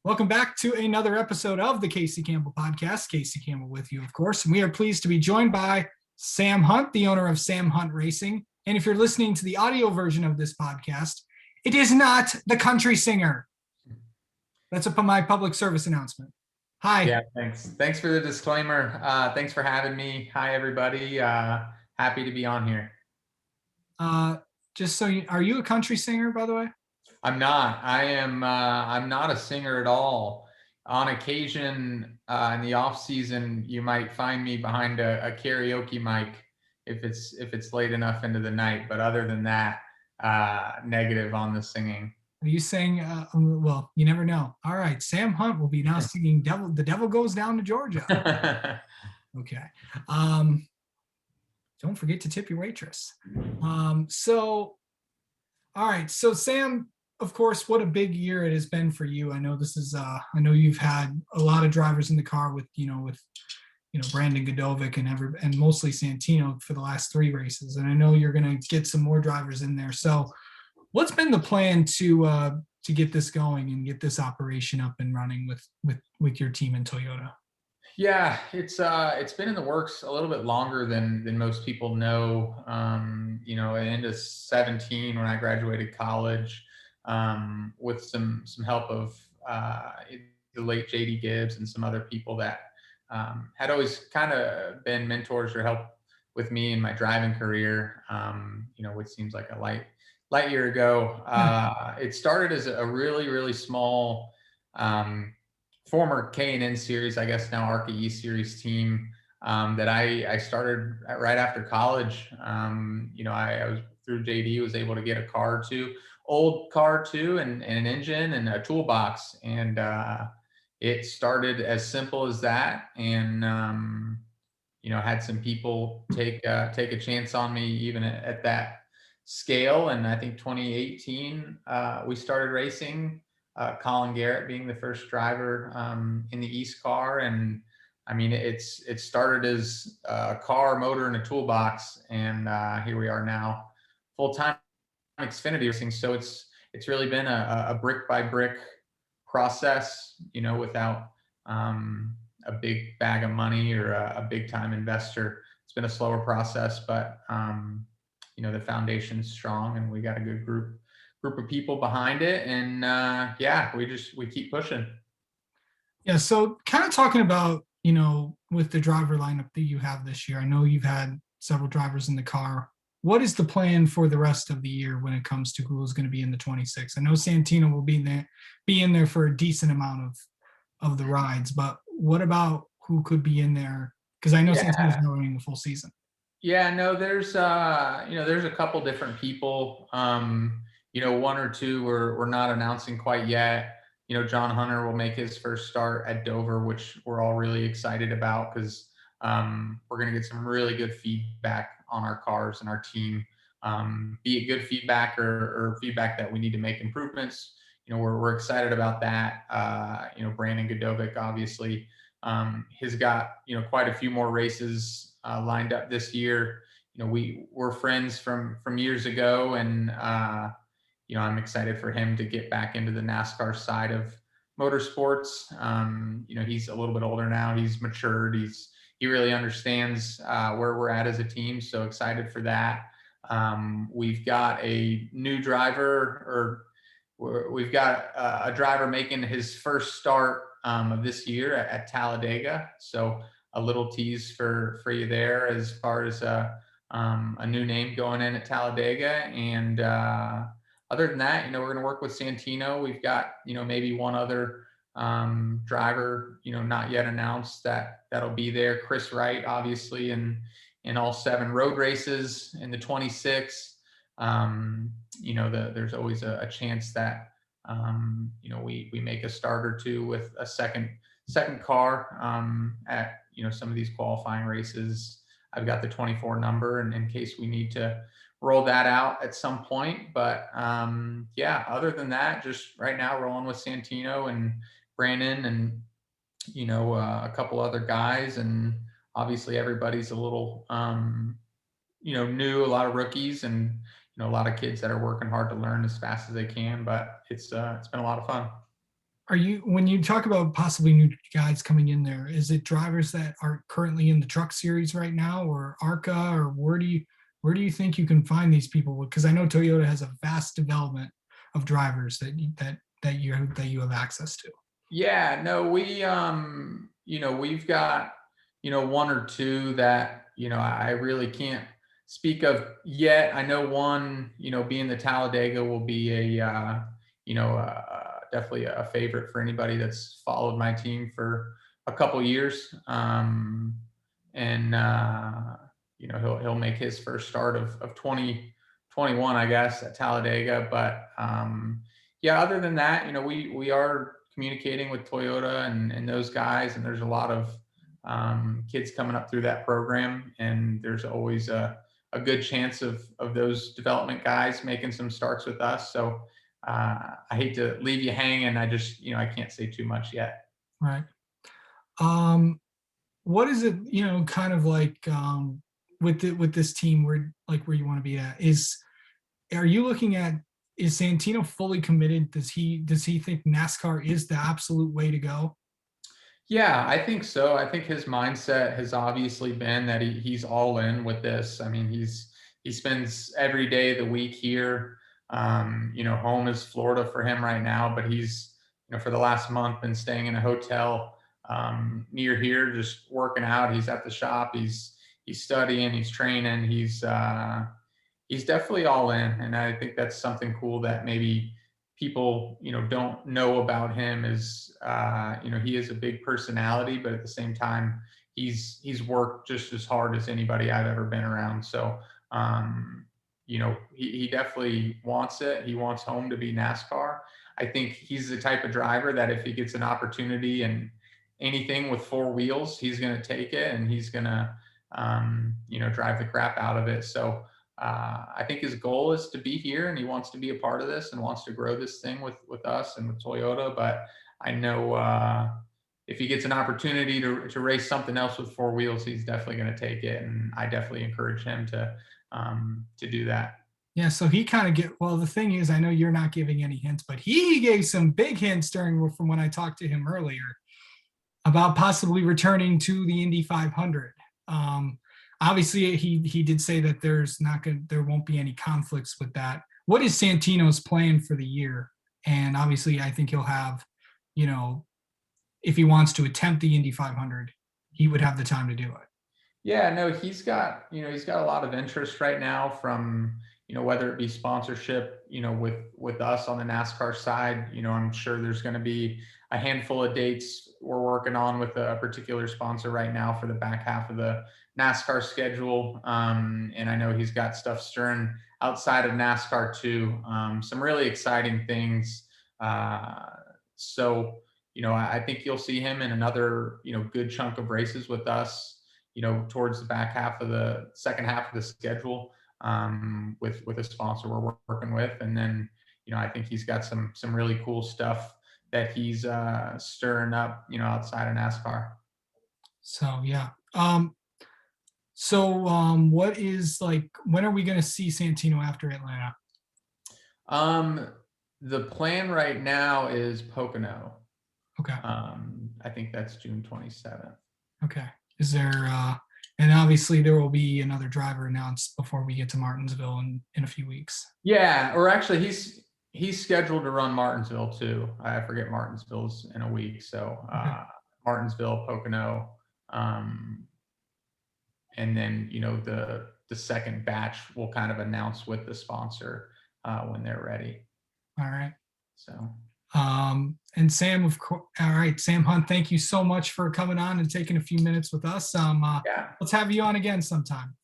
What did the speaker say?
Welcome back to another episode of the Casey Campbell Podcast. Casey Campbell with you, of course. And we are pleased to be joined by Sam Hunt, the owner of Sam Hunt Racing. And if you're listening to the audio version of this podcast, it is not the country singer. That's my public service announcement. Hi. Yeah, thanks. Thanks for the disclaimer. Thanks for having me. Hi, everybody. Happy to be on here. Are you a country singer, by the way? I'm not. I'm not a singer at all. On occasion, in the off season, you might find me behind a karaoke mic if it's late enough into the night. But other than that, negative on the singing. Are you saying, well, you never know. All right. Sam Hunt will be now singing The Devil Goes Down to Georgia. Okay. Don't forget to tip your waitress. All right. So Sam, of course, what a big year it has been for you. I know this is, I know you've had a lot of drivers in the car with Brandon Godovic and mostly Santino for the last 3 races. And I know you're going to get some more drivers in there. So what's been the plan to get this going and get this operation up and running with your team in Toyota? Yeah, it's been in the works a little bit longer than most people know. Into 17 when I graduated college, with some help of the late JD Gibbs and some other people that had always kind of been mentors or helped with me in my driving career. Which seems like a light year ago. It started as a really, really small former K&N series, I guess now ARCA E series team that I started right after college. I was through JD, was able to get a old car too, and an engine and a toolbox. And it started as simple as that. And, had some people take a chance on me even at that scale. And I think 2018, we started racing, Colin Garrett being the first driver in the East car. And I mean, it started as a car, motor, and a toolbox. And here we are now, full-time Xfinity racing. So it's really been a brick by brick process, without a big bag of money or a big time investor. It's been a slower process, but the foundation's strong and we got a good group of people behind it. And we keep pushing. Yeah. So kind of talking about, with the driver lineup that you have this year, I know you've had several drivers in the car. What is the plan for the rest of the year when it comes to who's going to be in the 26? I know Santino will be in there for a decent amount of the rides, but what about who could be in there? Because I know Santino's not running the full season. Yeah, no, there's a couple different people. One or two we're not announcing quite yet. John Hunter will make his first start at Dover, which we're all really excited about because we're going to get some really good feedback on our cars and our team, be it good feedback or feedback that we need to make improvements. We're excited about that. Brandon Godovic, obviously, has got, quite a few more races lined up this year. We're friends from years ago, and I'm excited for him to get back into the NASCAR side of motorsports. He's a little bit older now. He's matured. He really understands where we're at as a team. So excited for that. We've got a new driver, we've got a driver making his first start of this year at Talladega. So a little tease for you there as far as a new name going in at Talladega. And other than that, we're going to work with Santino. We've got, maybe one other driver, not yet announced that'll be there. Chris Wright, obviously, in all 7 road races in the 26. There's always a chance that, we make a start or two with a second car at, some of these qualifying races. I've got the 24 number, and in case we need to roll that out at some point. But other than that, just right now rolling with Santino and Brandon and, a couple other guys. And obviously everybody's a little, new, a lot of rookies and, a lot of kids that are working hard to learn as fast as they can. But it's been a lot of fun. Are you, when you talk about possibly new guys coming in there, is it drivers that are currently in the truck series right now, or ARCA, or where do you think you can find these people? Because I know Toyota has a vast development of drivers that you have access to. Yeah, no, we've got, one or two that, I really can't speak of yet. I know one, being the Talladega will be definitely a favorite for anybody that's followed my team for a couple years. And he'll make his first start of 2021, I guess, at Talladega. But yeah, other than that, we are communicating with Toyota and those guys, and there's a lot of kids coming up through that program, and there's always a good chance of those development guys making some starts with us. So I hate to leave you hanging. I just, I can't say too much yet. Right. Um, what is it, kind of like with this team where you want to be at? Are you looking at, is Santino fully committed? Does he think NASCAR is the absolute way to go? Yeah, I think so. I think his mindset has obviously been that he's all in with this. I mean, he spends every day of the week here. Home is Florida for him right now, but he's, for the last month been staying in a hotel near here, just working out. He's at the shop. He's studying. He's training. He's definitely all in, and I think that's something cool that maybe people don't know about him. Is he is a big personality, but at the same time he's worked just as hard as anybody I've ever been around. So he definitely wants it. He wants home to be NASCAR. I think he's the type of driver that if he gets an opportunity and anything with four wheels, he's going to take it, and he's going to drive the crap out of it. So I think his goal is to be here, and he wants to be a part of this and wants to grow this thing with us and with Toyota. But I know if he gets an opportunity to race something else with four wheels, he's definitely going to take it, and I definitely encourage him to do that. Yeah, so he kind of well, the thing is, I know you're not giving any hints, but he gave some big hints from when I talked to him earlier about possibly returning to the Indy 500. Obviously, he did say that there won't be any conflicts with that. What is Santino's plan for the year? And obviously, I think he'll have, if he wants to attempt the Indy 500, he would have the time to do it. Yeah, no, he's got a lot of interest right now from, whether it be sponsorship, with us on the NASCAR side. I'm sure there's going to be a handful of dates we're working on with a particular sponsor right now for the back half of the NASCAR schedule. And I know he's got stuff stirring outside of NASCAR too. Some really exciting things. So, I think you'll see him in another, good chunk of races with us, towards the back half of the second half of the schedule, with a sponsor we're working with. And then, I think he's got some really cool stuff that he's stirring up, outside of NASCAR. So yeah. What is, like, when are we going to see Santino after Atlanta? The plan right now is Pocono. Okay. I think that's June 27th. Okay. Is there and obviously there will be another driver announced before we get to Martinsville in a few weeks. Yeah, or actually he's scheduled to run Martinsville too. I forget Martinsville's in a week. So Okay. Martinsville, Pocono, and then the second batch will kind of announce with the sponsor when they're ready. All right. So and Sam, of course. All right, Sam Hunt, thank you so much for coming on and taking a few minutes with us. yeah, Let's have you on again sometime.